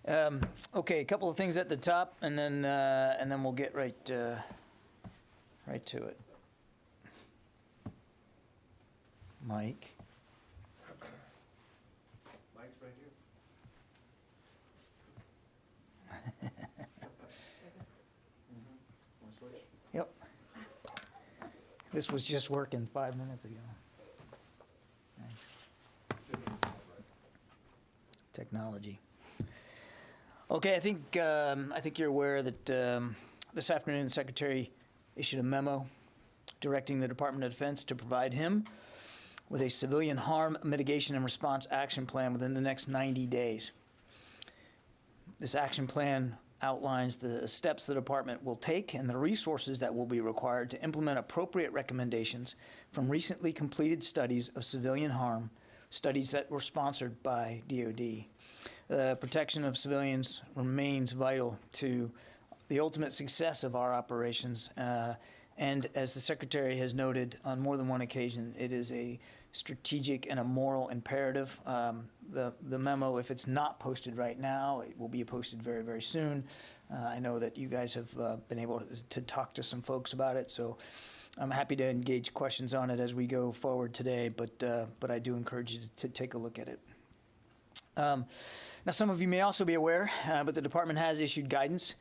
Okay, a couple of things at the top, and then we'll get right to it. Mike. Mike's right here. Want to switch? Yep. This was just working 5 minutes ago. Thanks. Should be right. Technology. Okay, I think you're aware that this afternoon the Secretary issued a memo directing the Department of Defense to provide him with a civilian harm mitigation and response action plan within the next 90 days. This action plan outlines the steps the department will take and the resources that will be required to implement appropriate recommendations from recently completed studies of civilian harm, studies that were sponsored by DoD. The protection of civilians remains vital to the ultimate success of our operations, and as the Secretary has noted on more than one occasion, it is a strategic and a moral imperative. The memo, if it's not posted right now, it will be posted very, very soon. I know that you guys have been able to talk to some folks about it, so I'm happy to engage questions on it as we go forward today, but I do encourage you to take a look at it. Now, some of you may also be aware, but the department has issued guidance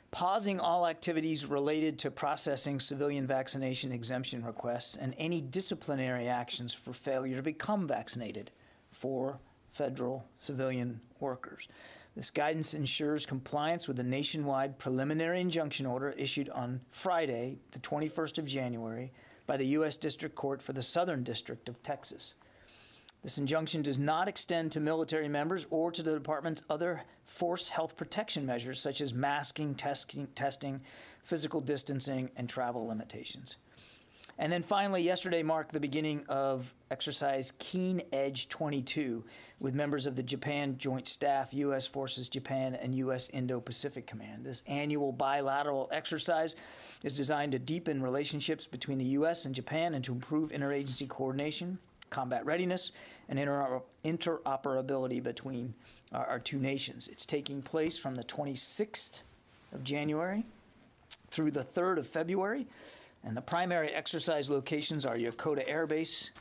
pausing all activities related to processing civilian vaccination exemption requests and any disciplinary actions for failure to become vaccinated for federal civilian workers. This guidance ensures compliance with the nationwide preliminary injunction order issued on Friday, the 21st of January, by the U.S. District Court for the Southern District of Texas. This injunction does not extend to military members or to the department's other force health protection measures such as masking, testing, physical distancing, and travel limitations. And then finally, yesterday marked the beginning of exercise Keen Edge 22 with members of the Japan Joint Staff, U.S. Forces Japan, and U.S. Indo-Pacific Command. This annual bilateral exercise is designed to deepen relationships between the U.S. and Japan and to improve interagency coordination, combat readiness, and interoperability between our two nations. It's taking place from the 26th of January through the 3rd of February, and the primary exercise locations are Yokota Air Base,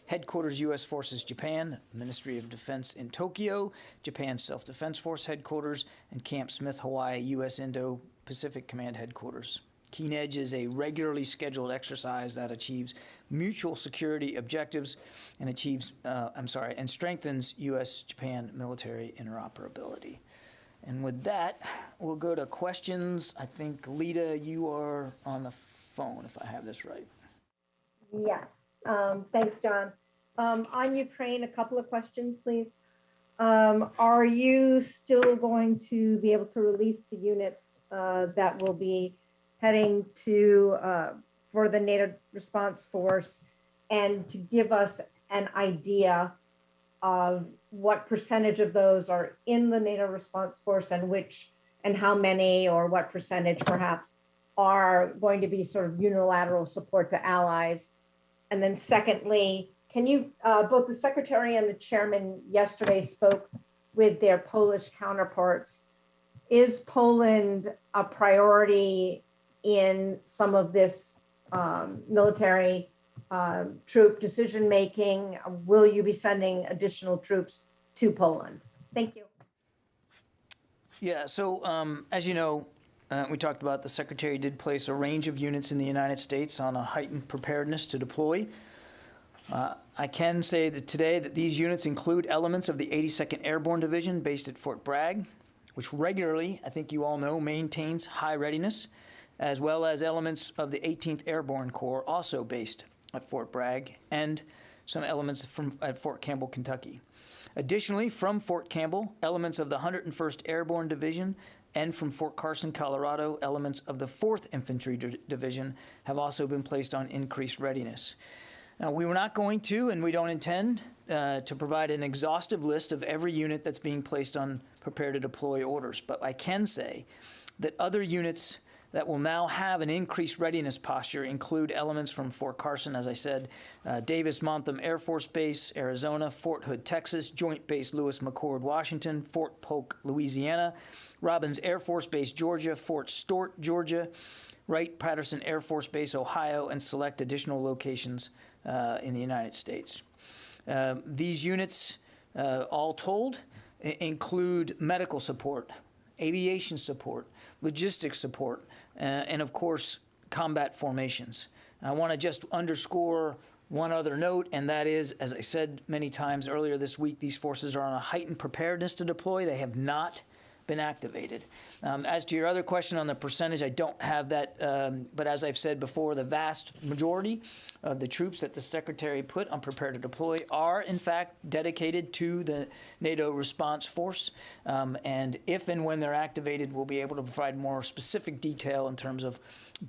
Headquarters U.S. Forces Japan, Ministry of Defense in Tokyo, Japan Self-Defense Force Headquarters, and Camp Smith, Hawaii, U.S. Indo-Pacific Command Headquarters. Keen Edge is a regularly scheduled exercise that achieves mutual security objectives and and strengthens U.S.-Japan military interoperability. And with that, we'll go to questions. I think, Lita, you are on the phone, if I have this right. Yes. Thanks, John. On Ukraine, a couple of questions, please. Are you still going to be able to release the units that will be heading to for the NATO response force, and to give us an idea of what percentage of those are in the NATO response force and how many or what percentage perhaps are going to be sort of unilateral support to allies? And then secondly, can you, both the Secretary and the Chairman yesterday spoke with their Polish counterparts. Is Poland a priority in some of this military troop decision-making? Will you be sending additional troops to Poland? Thank you. Yeah, so as you know, we talked about the Secretary did place a range of units in the United States on a heightened preparedness to deploy. I can say that today that these units include elements of the 82nd Airborne Division based at Fort Bragg, which regularly, I think you all know, maintains high readiness, as well as elements of the 18th Airborne Corps, also based at Fort Bragg, and some elements at Fort Campbell, Kentucky. Additionally, from Fort Campbell, elements of the 101st Airborne Division, and from Fort Carson, Colorado, elements of the 4th Infantry Division have also been placed on increased readiness. Now, we were not going to, and we don't intend to provide an exhaustive list of every unit that's being placed on prepare to deploy orders, but I can say that other units that will now have an increased readiness posture include elements from Fort Carson, as I said, Davis-Monthan Air Force Base, Arizona, Fort Hood, Texas, Joint Base Lewis-McChord, Washington, Fort Polk, Louisiana, Robbins Air Force Base, Georgia, Fort Stewart, Georgia, Wright-Patterson Air Force Base, Ohio, and select additional locations in the United States. These units, all told, include medical support, aviation support, logistics support, and of course, combat formations. I want to just underscore one other note, and that is, as I said many times earlier this week, these forces are on a heightened preparedness to deploy. They have not been activated. As to your other question on the percentage, I don't have that, but as I've said before, the vast majority of the troops that the Secretary put on prepare to deploy are, in fact, dedicated to the NATO response force. And if and when they're activated, we'll be able to provide more specific detail in terms of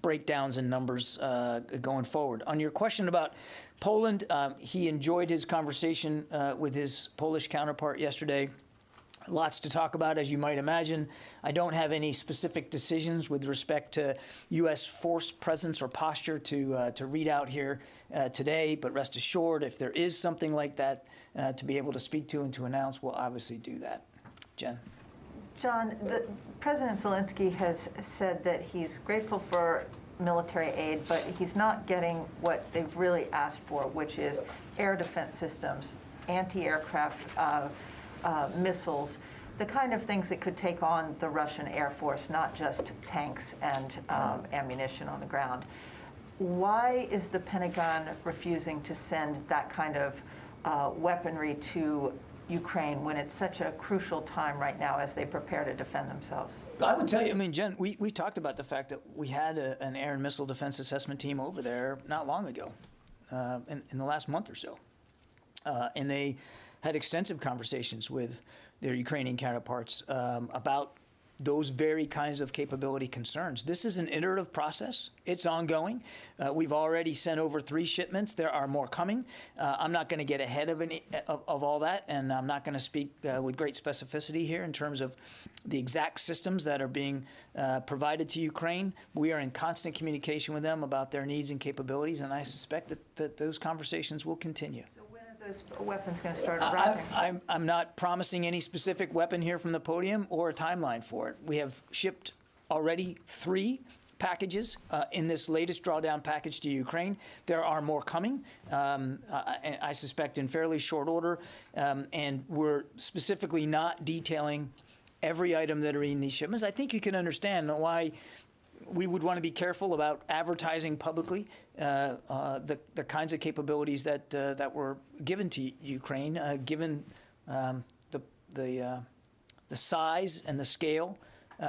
breakdowns and numbers going forward. On your question about Poland, he enjoyed his conversation with his Polish counterpart yesterday. Lots to talk about, as you might imagine. I don't have any specific decisions with respect to U.S. force presence or posture to read out here today, but rest assured, if there is something like that to be able to speak to and to announce, we'll obviously do that. Jen. John, President Zelensky has said that he's grateful for military aid, but he's not getting what they've really asked for, which is air defense systems, anti-aircraft missiles, the kind of things that could take on the Russian Air Force, not just tanks and ammunition on the ground. Why is the Pentagon refusing to send that kind of weaponry to Ukraine when it's such a crucial time right now as they prepare to defend themselves? I would tell you, I mean, Jen, we talked about the fact that we had an air and missile defense assessment team over there not long ago, in the last month or so. And they had extensive conversations with their Ukrainian counterparts about those very kinds of capability concerns. This is an iterative process. It's ongoing. We've already sent over 3 shipments. There are more coming. I'm not going to get ahead of all that, and I'm not going to speak with great specificity here in terms of the exact systems that are being provided to Ukraine. We are in constant communication with them about their needs and capabilities, and I suspect that those conversations will continue. Those weapons going to start arriving? I'm not promising any specific weapon here from the podium or a timeline for it. We have shipped already 3 packages in this latest drawdown package to Ukraine. There are more coming, I suspect in fairly short order, and we're specifically not detailing every item that are in these shipments. I think you can understand why we would want to be careful about advertising publicly the kinds of capabilities that were given to Ukraine, given the size and the scale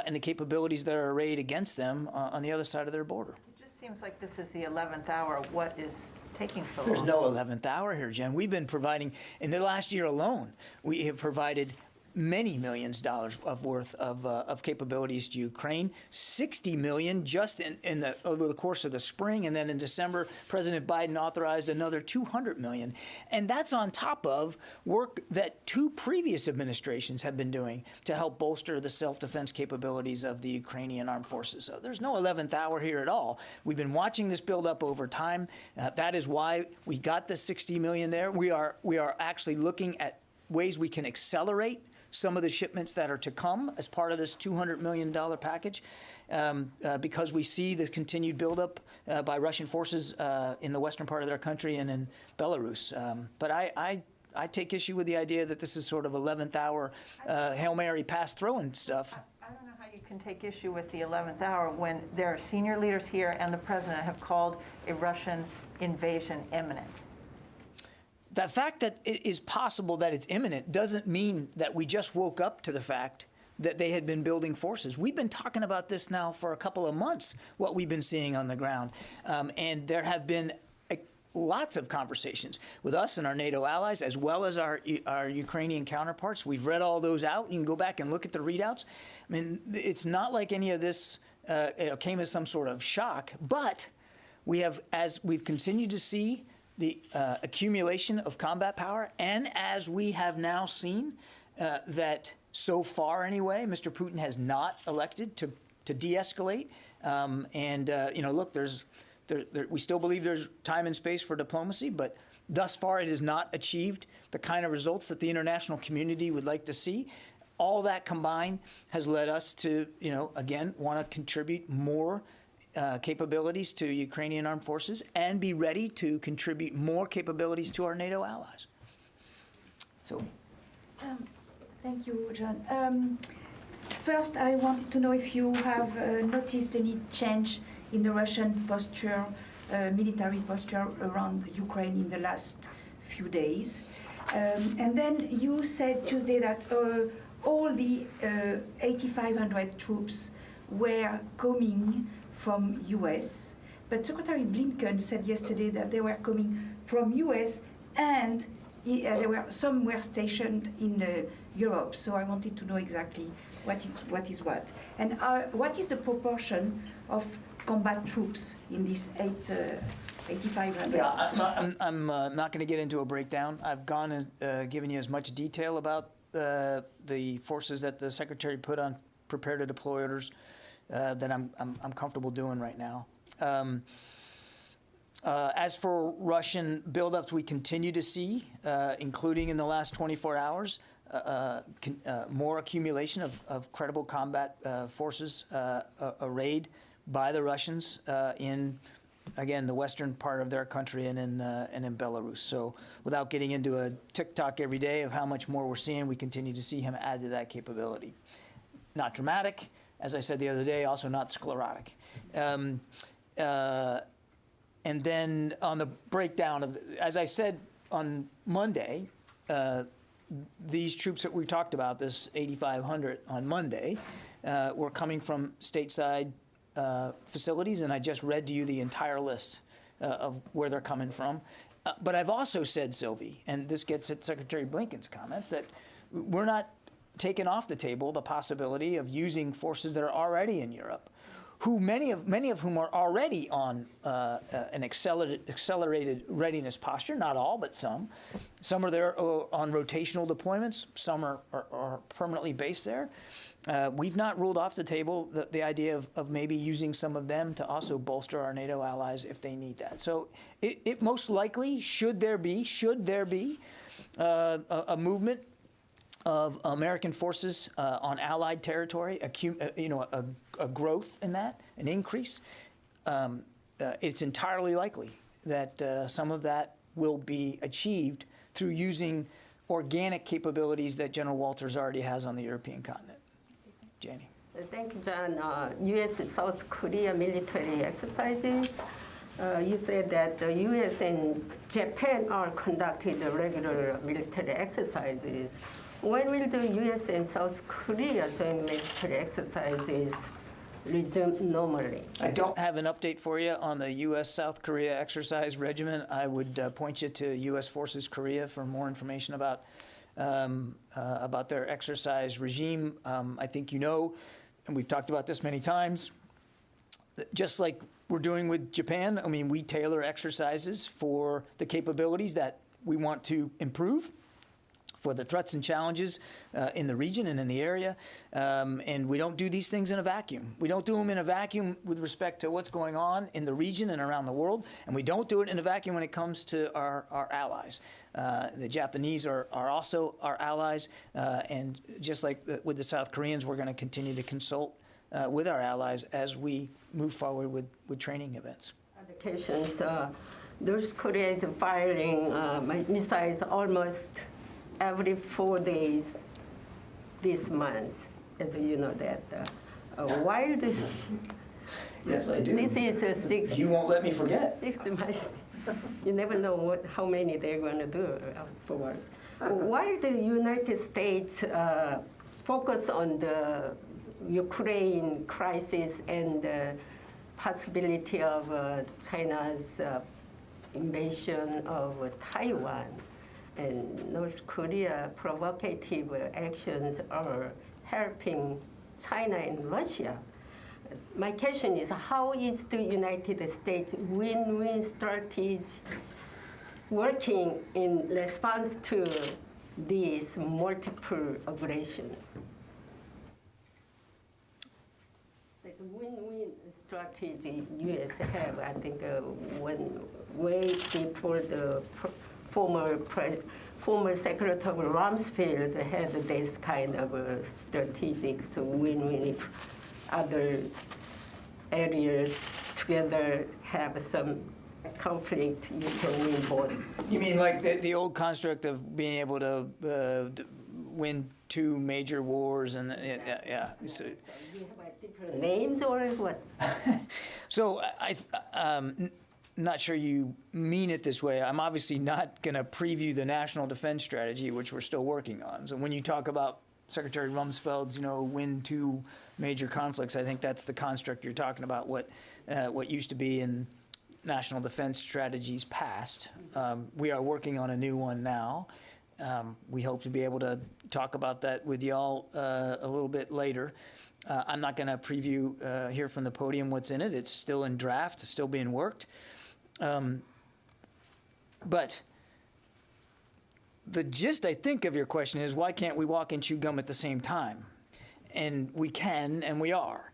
and the capabilities that are arrayed against them on the other side of their border. It just seems like this is the 11th hour. What is taking so long? There's no 11th hour here, Jen. We've been providing, in the last year alone, we have provided many millions of dollars worth of capabilities to Ukraine, $60 million just over the course of the spring, and then in December, President Biden authorized another $200 million. And that's on top of work that 2 previous administrations have been doing to help bolster the self-defense capabilities of the Ukrainian armed forces. So there's no 11th hour here at all. We've been watching this build up over time. That is why we got the $60 million there. We are actually looking at ways we can accelerate some of the shipments that are to come as part of this $200 million package, because we see the continued buildup by Russian forces in the western part of their country and in Belarus. But I take issue with the idea that this is sort of 11th hour Hail Mary pass throwing stuff. I don't know how you can take issue with the 11th hour when there are senior leaders here and the president have called a Russian invasion imminent. The fact that it is possible that it's imminent doesn't mean that we just woke up to the fact that they had been building forces. We've been talking about this now for a couple of months, what we've been seeing on the ground. And there have been lots of conversations with us and our NATO allies, as well as our Ukrainian counterparts. We've read all those out. You can go back and look at the readouts. I mean, it's not like any of this came as some sort of shock, but we have, as we've continued to see the accumulation of combat power, and as we have now seen that so far anyway, Mr. Putin has not elected to de-escalate. Look, we still believe there's time and space for diplomacy, but thus far it has not achieved the kind of results that the international community would like to see. All that combined has led us to, again, want to contribute more capabilities to Ukrainian armed forces and be ready to contribute more capabilities to our NATO allies. So, thank you, John. First, I wanted to know if you have noticed any change in the Russian posture, military posture around Ukraine in the last few days. And then you said Tuesday that all the 8,500 troops were coming from US, but Secretary Blinken said yesterday that they were coming from US and some were stationed in Europe. So I wanted to know exactly what is what. And what is the proportion of combat troops in this 8,500? Yeah, I'm not going to get into a breakdown. I've gone and given you as much detail about the forces that the Secretary put on prepare to deploy orders that I'm comfortable doing right now. As for Russian buildups, we continue to see, including in the last 24 hours, more accumulation of credible combat forces arrayed by the Russians in, again, the western part of their country and in Belarus. So without getting into a tick-tock every day of how much more we're seeing, we continue to see him add to that capability. Not dramatic, as I said the other day, also not sclerotic. And then on the breakdown of, as I said on Monday, these troops that we talked about, this 8,500 on Monday, were coming from stateside facilities, and I just read to you the entire list of where they're coming from. But I've also said, Sylvie, and this gets at Secretary Blinken's comments, that we're not taking off the table the possibility of using forces that are already in Europe, who many of whom are already on an accelerated readiness posture. Not all, but some. Some are there on rotational deployments. Some are permanently based there. We've not ruled off the table the idea of maybe using some of them to also bolster our NATO allies if they need that. So it most likely, should there be a movement of American forces on Allied territory, a growth in that, an increase, it's entirely likely that some of that will be achieved through using organic capabilities that General Walters already has on the European continent. Janie. Thank you, John. U.S.-South Korea military exercises. You said that the U.S. and Japan are conducting the regular military exercises. When will the U.S. and South Korea joint military exercises resume normally? I don't have an update for you on the U.S.-South Korea exercise regimen. I would point you to U.S. Forces Korea for more information about their exercise regime. I think you know, and we've talked about this many times, just like we're doing with Japan, I mean, we tailor exercises for the capabilities that we want to improve, for the threats and challenges in the region and in the area. And we don't do these things in a vacuum. We don't do them in a vacuum with respect to what's going on in the region and around the world. And we don't do it in a vacuum when it comes to our allies. The Japanese are also our allies. And just like with the South Koreans, we're going to continue to consult with our allies as we move forward with training events. Indications, North Korea is firing missiles almost every 4 days this month, as you know that. While the, Yes, I do. this is a six. You won't let me forget. 60 months. You never know how many they're going to do forward. While the United States focus on the Ukraine crisis and the possibility of China's invasion of Taiwan, and North Korea provocative actions are helping China and Russia. My question is, how is the United States win-win strategy working in response to these multiple aggressions? strategy U.S. have, I think, way before the former Secretary Rumsfeld had this kind of strategic win-win if other areas together have some conflict, you can win both. You mean like the old construct of being able to win two major wars and yeah. So, Do you have different names or what? so I'm not sure you mean it this way. I'm obviously not going to preview the national defense strategy, which we're still working on. So when you talk about Secretary Rumsfeld's, win two major conflicts, I think that's the construct you're talking about. What used to be in national defense strategies past. We are working on a new one now. We hope to be able to talk about that with y'all a little bit later. I'm not going to preview here from the podium what's in it. It's still in draft. It's still being worked. But the gist, I think, of your question is, why can't we walk and chew gum at the same time? And we can, and we are.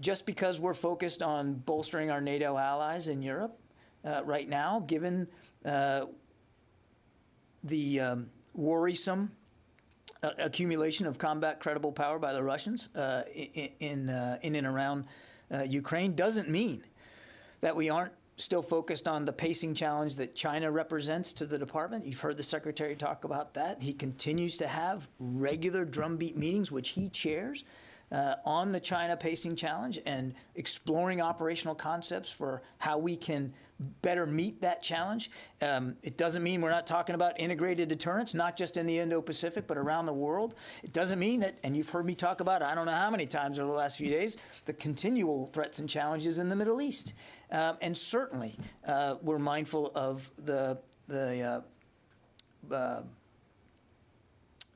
Just because we're focused on bolstering our NATO allies in Europe right now, given the worrisome accumulation of combat credible power by the Russians in and around Ukraine, doesn't mean that we aren't still focused on the pacing challenge that China represents to the department. You've heard the Secretary talk about that. He continues to have regular drumbeat meetings, which he chairs, on the China pacing challenge and exploring operational concepts for how we can better meet that challenge. It doesn't mean we're not talking about integrated deterrence, not just in the Indo-Pacific, but around the world. It doesn't mean that, and you've heard me talk about it, I don't know how many times over the last few days, the continual threats and challenges in the Middle East. And certainly, we're mindful of the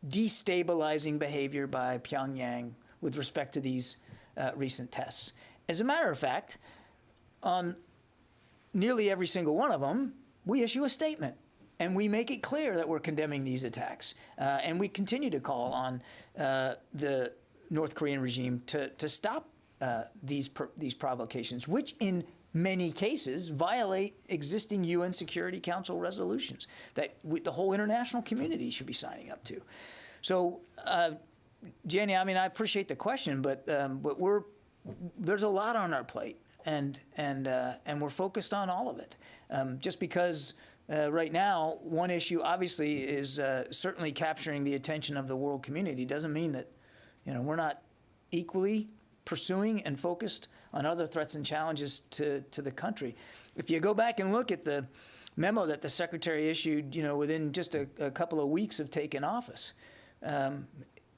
destabilizing behavior by Pyongyang with respect to these recent tests. As a matter of fact, on nearly every single one of them, we issue a statement, and we make it clear that we're condemning these attacks. And we continue to call on the North Korean regime to stop these provocations, which in many cases violate existing UN Security Council resolutions that the whole international community should be signing up to. So, Jenny, I mean, I appreciate the question, but there's a lot on our plate, and we're focused on all of it. Just because right now one issue obviously is certainly capturing the attention of the world community doesn't mean that we're not equally pursuing and focused on other threats and challenges to the country. If you go back and look at the memo that the Secretary issued, within just a couple of weeks of taking office,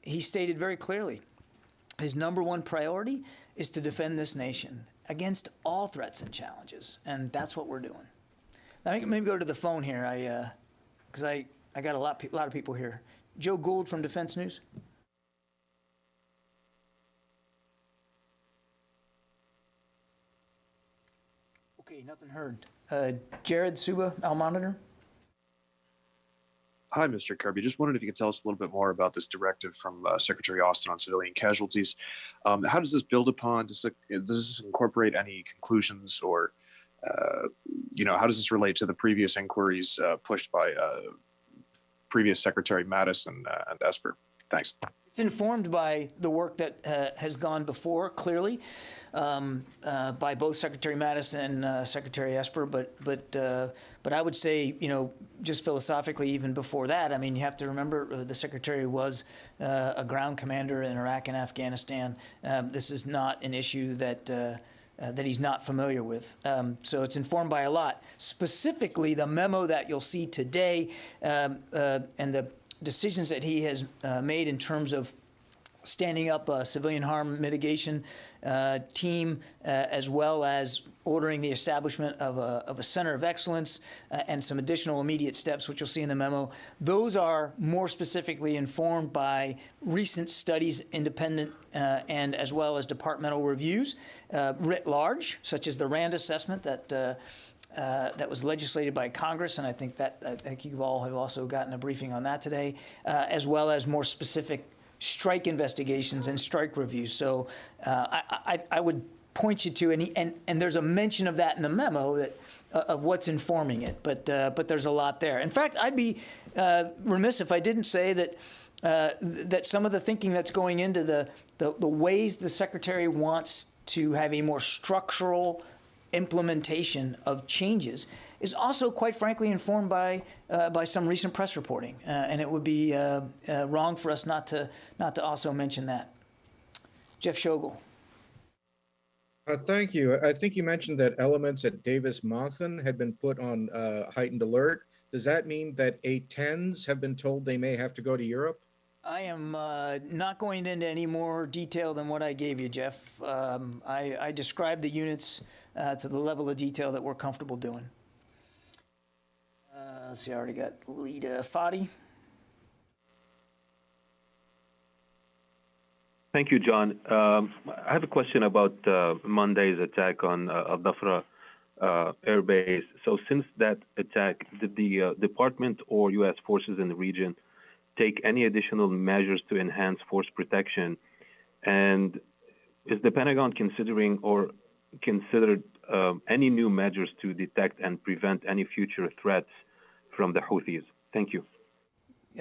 he stated very clearly his number one priority is to defend this nation against all threats and challenges, and that's what we're doing. Let me go to the phone here, because I got a lot of people here. Joe Gould from Defense News. Okay, nothing heard. Jared Suba, Al Monitor. Hi, Mr. Kirby. Just wondered if you could tell us a little bit more about this directive from Secretary Austin on civilian casualties. How does this build upon? Does this incorporate any conclusions, or how does this relate to the previous inquiries pushed by previous Secretary Mattis and Esper? Thanks. It's informed by the work that has gone before, clearly, by both Secretary Mattis and Secretary Esper. But I would say, just philosophically, even before that, I mean, you have to remember the Secretary was a ground commander in Iraq and Afghanistan. This is not an issue that he's not familiar with. So it's informed by a lot. Specifically, the memo that you'll see today and the decisions that he has made in terms of standing up a civilian harm mitigation team, as well as ordering the establishment of a center of excellence and some additional immediate steps, which you'll see in the memo. Those are more specifically informed by recent studies, independent and as well as departmental reviews, writ large, such as the RAND assessment that was legislated by Congress, and I think you all have also gotten a briefing on that today, as well as more specific strike investigations and strike reviews. So I would point you to, and there's a mention of that in the memo that of what's informing it, but there's a lot there. In fact, I'd be remiss if I didn't say that that some of the thinking that's going into the ways the Secretary wants to have a more structural implementation of changes is also, quite frankly, informed by some recent press reporting, and it would be wrong for us not to also mention that. Jeff Schogel. Thank you. I think you mentioned that elements at Davis-Monthan had been put on heightened alert. Does that mean that A-10s have been told they may have to go to Europe? I am not going into any more detail than what I gave you, Jeff. I described the units to the level of detail that we're comfortable doing. Let's see, I already got Lita Fadi. Thank you, John. I have a question about Monday's attack on Al Dhafra Air Base. So since that attack, did the department or U.S. forces in the region take any additional measures to enhance force protection? And is the Pentagon considering or considered any new measures to detect and prevent any future threats from the Houthis? Thank you.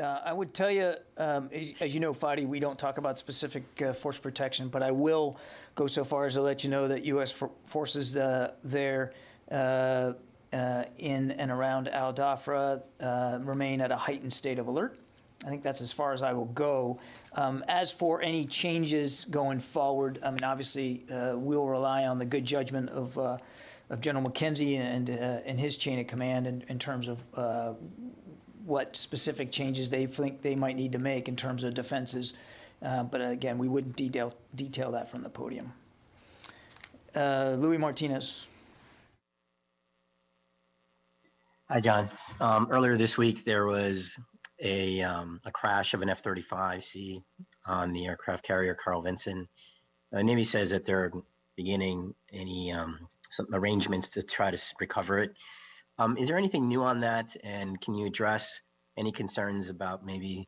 I would tell you, as you know, Fadi, we don't talk about specific force protection, but I will go so far as to let you know that U.S. forces there in and around Al Dhafra remain at a heightened state of alert. I think that's as far as I will go. As for any changes going forward, I mean, obviously, we'll rely on the good judgment of General McKenzie and his chain of command in terms of what specific changes they think they might need to make in terms of defenses. But again, we wouldn't detail that from the podium. Louis Martinez. Hi, John. Earlier this week, there was a crash of an F-35C on the aircraft carrier Carl Vinson. The Navy says that they're beginning some arrangements to try to recover it. Is there anything new on that? And can you address any concerns about maybe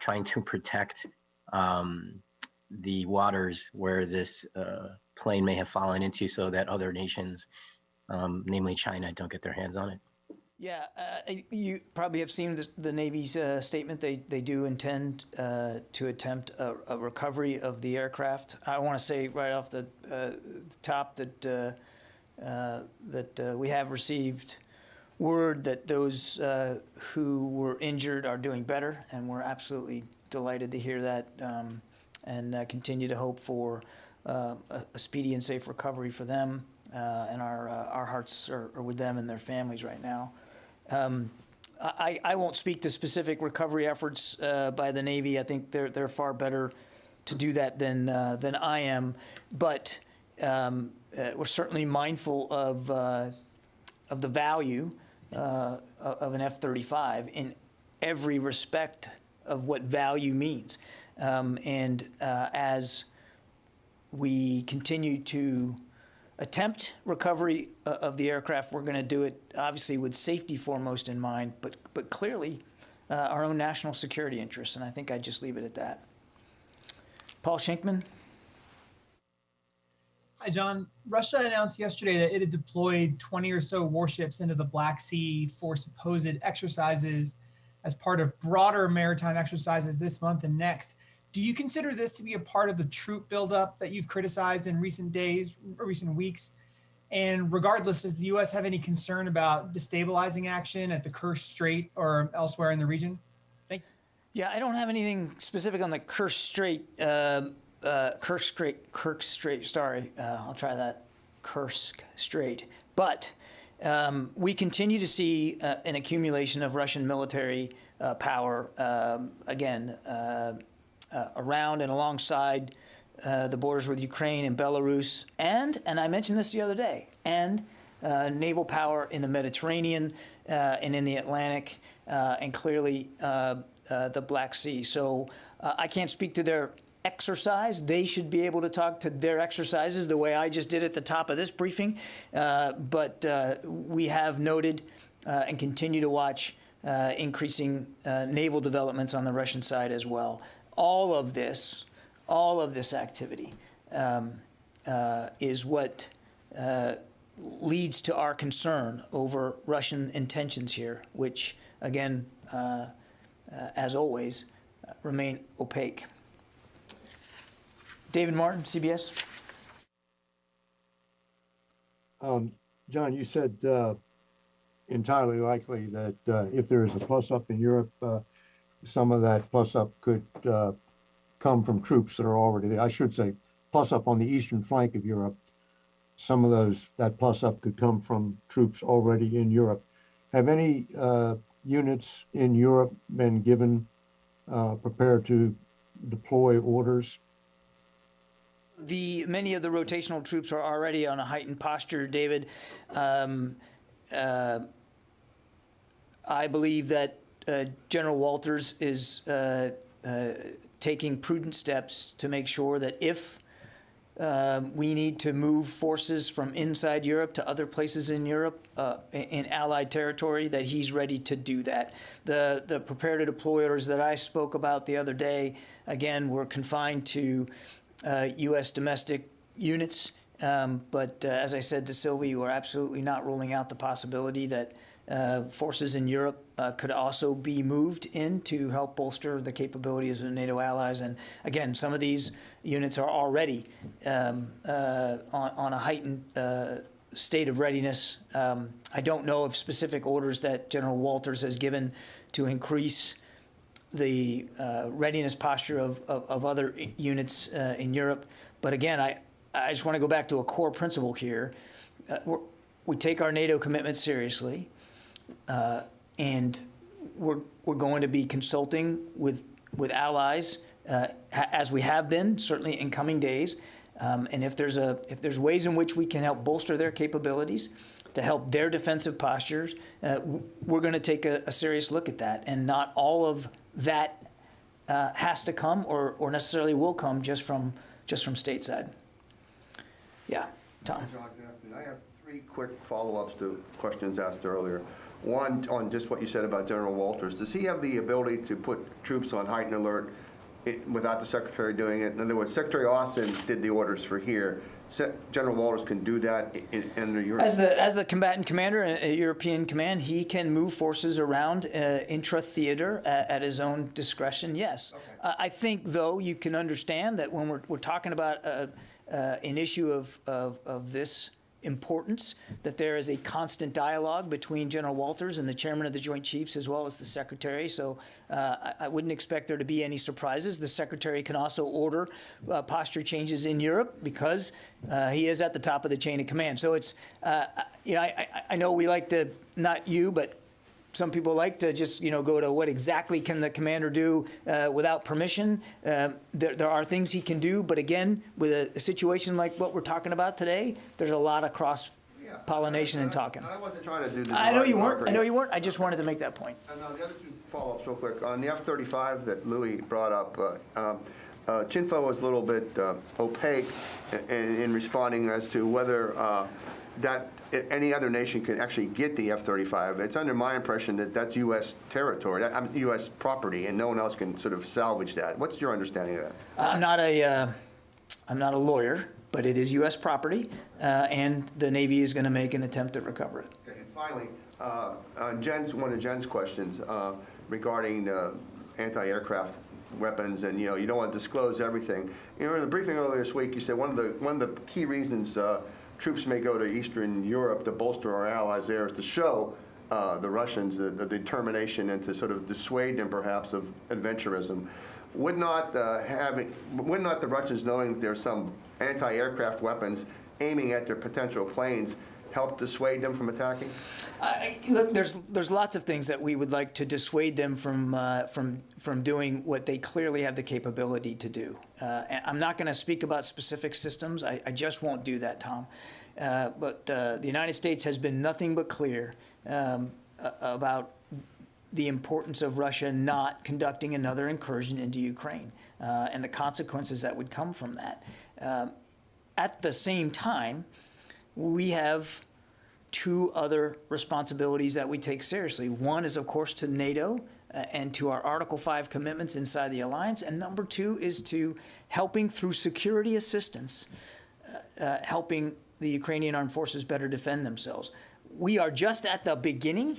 trying to protect the waters where this plane may have fallen into so that other nations, namely China, don't get their hands on it? Yeah, you probably have seen the Navy's statement. They do intend to attempt a recovery of the aircraft. I want to say right off the top that we have received word that those who were injured are doing better, and we're absolutely delighted to hear that, and continue to hope for a speedy and safe recovery for them. And our hearts are with them and their families right now. I won't speak to specific recovery efforts by the Navy. I think they're far better to do that than I am. But we're certainly mindful of the value of an F-35 in every respect of what value means. And as we continue to attempt recovery of the aircraft, we're going to do it obviously with safety foremost in mind, but clearly our own national security interests. And I think I'd just leave it at that. Paul Schenkman. Hi, John. Russia announced yesterday that it had deployed 20 or so warships into the Black Sea for supposed exercises as part of broader maritime exercises this month and next. Do you consider this to be a part of the troop buildup that you've criticized in recent days, or recent weeks? And regardless, does the U.S. have any concern about destabilizing action at the Kerch Strait or elsewhere in the region? Thank you. Yeah, I don't have anything specific on the Kerch Strait. Kerch Strait. Sorry, I'll try that. Kerch Strait. But we continue to see an accumulation of Russian military power again. Around and alongside the borders with Ukraine and Belarus, and I mentioned this the other day, and naval power in the Mediterranean and in the Atlantic, and clearly the Black Sea. So I can't speak to their exercise. They should be able to talk to their exercises the way I just did at the top of this briefing. But we have noted and continue to watch increasing naval developments on the Russian side as well. All of this activity is what leads to our concern over Russian intentions here, which, again, as always, remain opaque. David Martin, CBS. John, you said entirely likely that if there is a plus-up in Europe, some of that plus-up could come from troops that are already there. I should say plus-up on the eastern flank of Europe. Some of that plus-up could come from troops already in Europe. Have any units in Europe been given prepared to deploy orders? Many of the rotational troops are already on a heightened posture, David. I believe that General Walters is taking prudent steps to make sure that if we need to move forces from inside Europe to other places in Europe, in Allied territory, that he's ready to do that. The prepare to deploy orders that I spoke about the other day, again, were confined to U.S. domestic units. But as I said to Sylvie, we're absolutely not ruling out the possibility that forces in Europe could also be moved in to help bolster the capabilities of NATO allies. And again, some of these units are already on a heightened state of readiness. I don't know of specific orders that General Walters has given to increase the readiness posture of other units in Europe. But again, I just want to go back to a core principle here. We take our NATO commitment seriously, and we're going to be consulting with allies as we have been, certainly in coming days. And if there's ways in which we can help bolster their capabilities to help their defensive postures, we're going to take a serious look at that. And not all of that has to come or necessarily will come just from stateside. Yeah, Tom. John, good afternoon. I have three quick follow-ups to questions asked earlier. One, on just what you said about General Walters. Does he have the ability to put troops on heightened alert without the Secretary doing it? In other words, Secretary Austin did the orders for here. General Walters can do that under Europe? As the combatant commander at European Command, he can move forces around intra-theater at his own discretion, yes. Okay. I think, though, you can understand that when we're talking about an issue of this importance, that there is a constant dialogue between General Walters and the chairman of the Joint Chiefs as well as the Secretary. So I wouldn't expect there to be any surprises. The Secretary can also order posture changes in Europe because he is at the top of the chain of command. So it's, I know we like to, not you, but some people like to just, go to what exactly can the commander do without permission. There are things he can do, but again, with a situation like what we're talking about today, there's a lot of cross-pollination and talking. I wasn't trying to do the I know you weren't. I just wanted to make that point. And the other two follow-ups real quick. On the F-35 that Louis brought up, Chinfo was a little bit opaque in responding as to whether that any other nation can actually get the F-35. It's under my impression that that's U.S. territory, U.S. property, and no one else can sort of salvage that. What's your understanding of that? I'm not a lawyer, but it is U.S. property, and the Navy is going to make an attempt to recover it. Okay, and finally, on one of Jen's questions regarding anti-aircraft weapons, and you don't want to disclose everything. In the briefing earlier this week, you said one of the key reasons troops may go to Eastern Europe to bolster our allies there is to show the Russians the determination and to sort of dissuade them perhaps of adventurism. Would not the Russians knowing that there's some anti-aircraft weapons aiming at their potential planes help dissuade them from attacking? Look, there's lots of things that we would like to dissuade them from doing what they clearly have the capability to do. I'm not going to speak about specific systems. I just won't do that, Tom. But the United States has been nothing but clear about the importance of Russia not conducting another incursion into Ukraine and the consequences that would come from that. At the same time, we have two other responsibilities that we take seriously. One is, of course, to NATO and to our Article 5 commitments inside the alliance. And number two is to helping through security assistance helping the Ukrainian armed forces better defend themselves. We are just at the beginning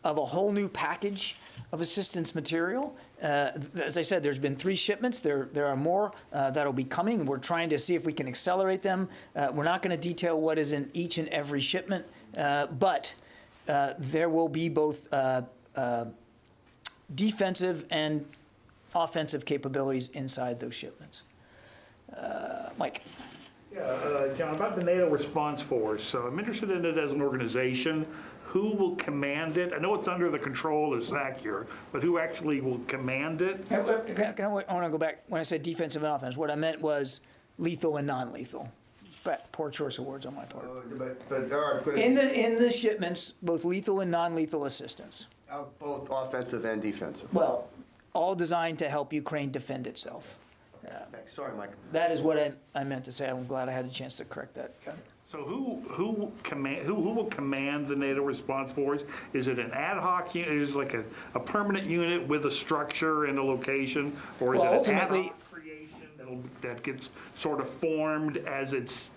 of a whole new package of assistance material. As I said, there's been 3 shipments. There are more that'll be coming. We're trying to see if we can accelerate them. We're not going to detail what is in each and every shipment, but there will be both defensive and offensive capabilities inside those shipments. Mike. Yeah, John, about the NATO response force. I'm interested in it as an organization. Who will command it? I know it's under the control of SACEUR, but who actually will command it? I want to go back. When I said defensive and offense, what I meant was lethal and non-lethal. But poor choice of words on my part. But there are In the shipments, both lethal and non-lethal assistance. both offensive and defensive. Well, all designed to help Ukraine defend itself. Thanks. Sorry, Mike. That is what I meant to say. I'm glad I had a chance to correct that. So who will command the NATO response force? Is it an ad hoc unit? Is it like a permanent unit with a structure and a location, or is it an ad hoc creation that gets sort of formed as it's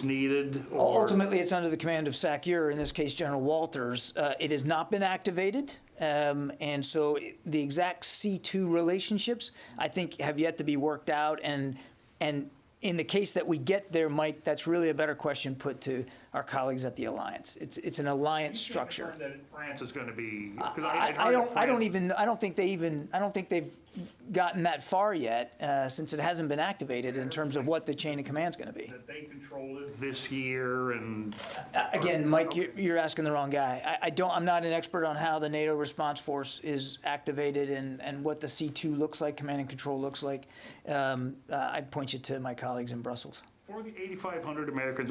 needed? Or? Ultimately, it's under the command of SACEUR, in this case, General Walters. It has not been activated, and so the exact C2 relationships, I think, have yet to be worked out, and in the case that we get there, Mike, that's really a better question put to our colleagues at the alliance. It's an alliance structure. That France is going to be. I don't think they've gotten that far yet, since it hasn't been activated in terms of what the chain of command is going to be. That they control it this year, and again, Mike, you're asking the wrong guy. I'm not an expert on how the NATO response force is activated and what the C2 looks like, command and control looks like. I'd point you to my colleagues in Brussels. For the 8,500 Americans,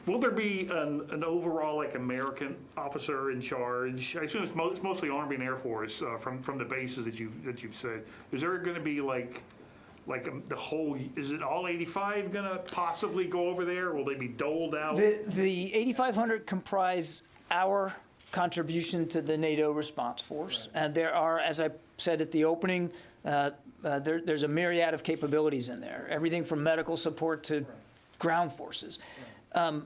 will there be an overall American officer in charge? I assume it's mostly Army and Air Force from the bases that you've said. Is there going to be the whole? Is it all 85 going to possibly go over there? Will they be doled out? The 8,500 comprise our contribution to the NATO response force, and there are, as I said at the opening, there's a myriad of capabilities in there. Everything from medical support to ground forces. If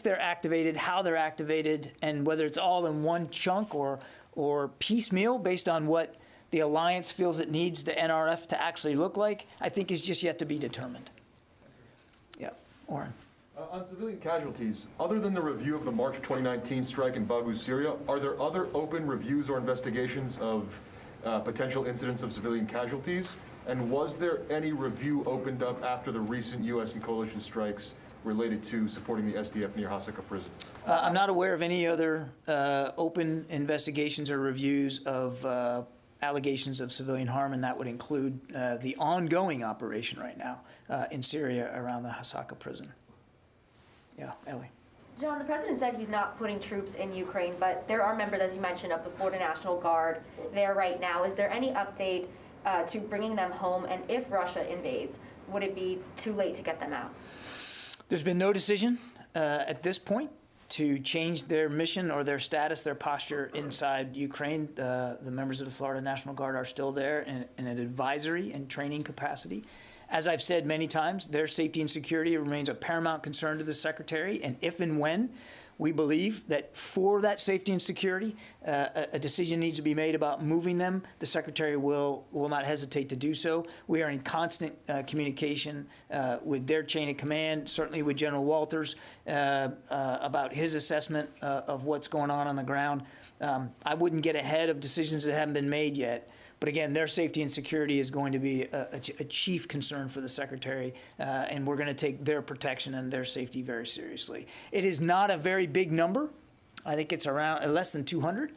they're activated, and whether it's all in one chunk or piecemeal based on what the alliance feels it needs the NRF to actually look like, I think is just yet to be determined. Yeah, Oren. On civilian casualties, other than the review of the March 2019 strike in Baghuz, Syria, are there other open reviews or investigations of potential incidents of civilian casualties? And was there any review opened up after the recent U.S. and coalition strikes related to supporting the SDF near Hasaka prison? I'm not aware of any other open investigations or reviews of allegations of civilian harm, and that would include the ongoing operation right now in Syria around the Hasaka prison. Yeah, Ellie. John, the president said he's not putting troops in Ukraine, but there are members, as you mentioned, of the Florida National Guard there right now. Is there any update to bringing them home? And if Russia invades, would it be too late to get them out? There's been no decision at this point to change their mission or their status, their posture inside Ukraine. The members of the Florida National Guard are still there in an advisory and training capacity. As I've said many times, their safety and security remains a paramount concern to the Secretary, and if and when we believe that for that safety and security, a decision needs to be made about moving them, the Secretary will not hesitate to do so. We are in constant communication with their chain of command, certainly with General Walters, about his assessment of what's going on the ground. I wouldn't get ahead of decisions that haven't been made yet. But again, their safety and security is going to be a chief concern for the Secretary, and we're going to take their protection and their safety very seriously. It is not a very big number. I think it's around less than 200.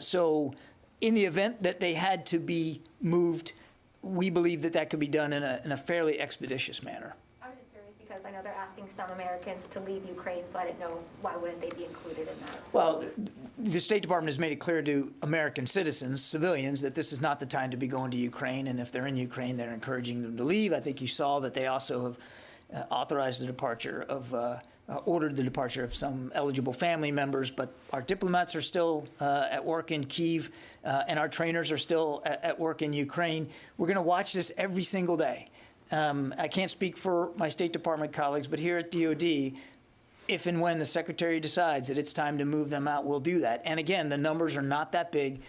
So in the event that they had to be moved, we believe that could be done in a fairly expeditious manner. I was just curious because I know they're asking some Americans to leave Ukraine, so I didn't know why wouldn't they be included in that. Well, the State Department has made it clear to American citizens, civilians, that this is not the time to be going to Ukraine, and if they're in Ukraine, they're encouraging them to leave. I think you saw that they also have authorized the departure of, ordered the departure of some eligible family members, but our diplomats are still at work in Kyiv, and our trainers are still at work in Ukraine. We're going to watch this every single day. I can't speak for my State Department colleagues, but here at DOD, if and when the Secretary decides that it's time to move them out, we'll do that. And again, the numbers are not that big.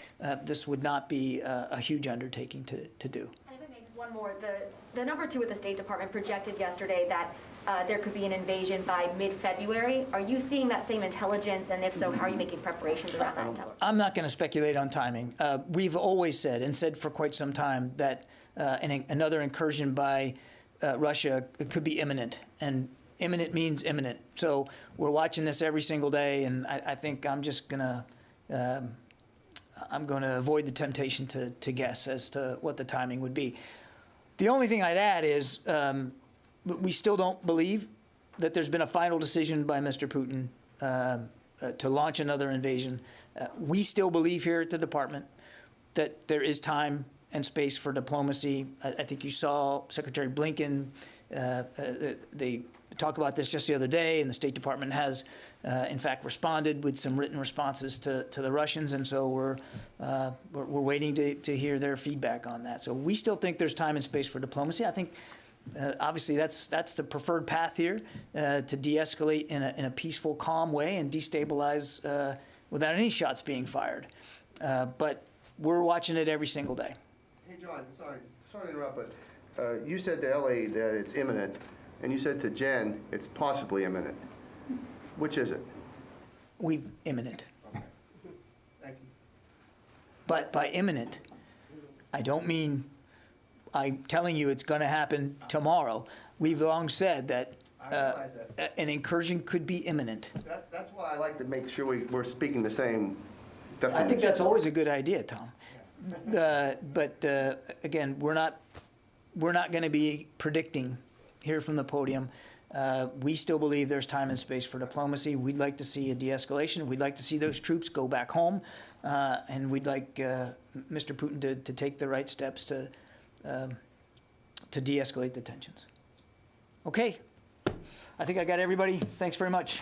This would not be a huge undertaking to do. And if it makes one more, the number two at the State Department projected yesterday that there could be an invasion by mid-February. Are you seeing that same intelligence? And if so, how are you making preparations around that intelligence? I'm not going to speculate on timing. We've always said, and said for quite some time, that another incursion by Russia could be imminent. And imminent means imminent. So we're watching this every single day, and I think I'm just going to avoid the temptation to guess as to what the timing would be. The only thing I'd add is we still don't believe that there's been a final decision by Mr. Putin to launch another invasion. We still believe here at the department that there is time and space for diplomacy. I think you saw Secretary Blinken, they talked about this just the other day, and the State Department has, in fact, responded with some written responses to the Russians, and so we're waiting to hear their feedback on that. So we still think there's time and space for diplomacy. I think, obviously, that's the preferred path here, to de-escalate in a peaceful, calm way and destabilize without any shots being fired. But we're watching it every single day. Hey, John, sorry to interrupt, but you said to Ellie that it's imminent, and you said to Jen it's possibly imminent. Which is it? Imminent. Okay. Thank you. But by imminent, I don't mean I'm telling you it's going to happen tomorrow. We've long said that an incursion could be imminent. That's why I like to make sure we're speaking the same definition. I think that's always a good idea, Tom. But again, we're not going to be predicting here from the podium. We still believe there's time and space for diplomacy. We'd like to see a de-escalation. We'd like to see those troops go back home, and we'd like Mr. Putin to take the right steps to de-escalate the tensions. Okay, I think I got everybody. Thanks very much.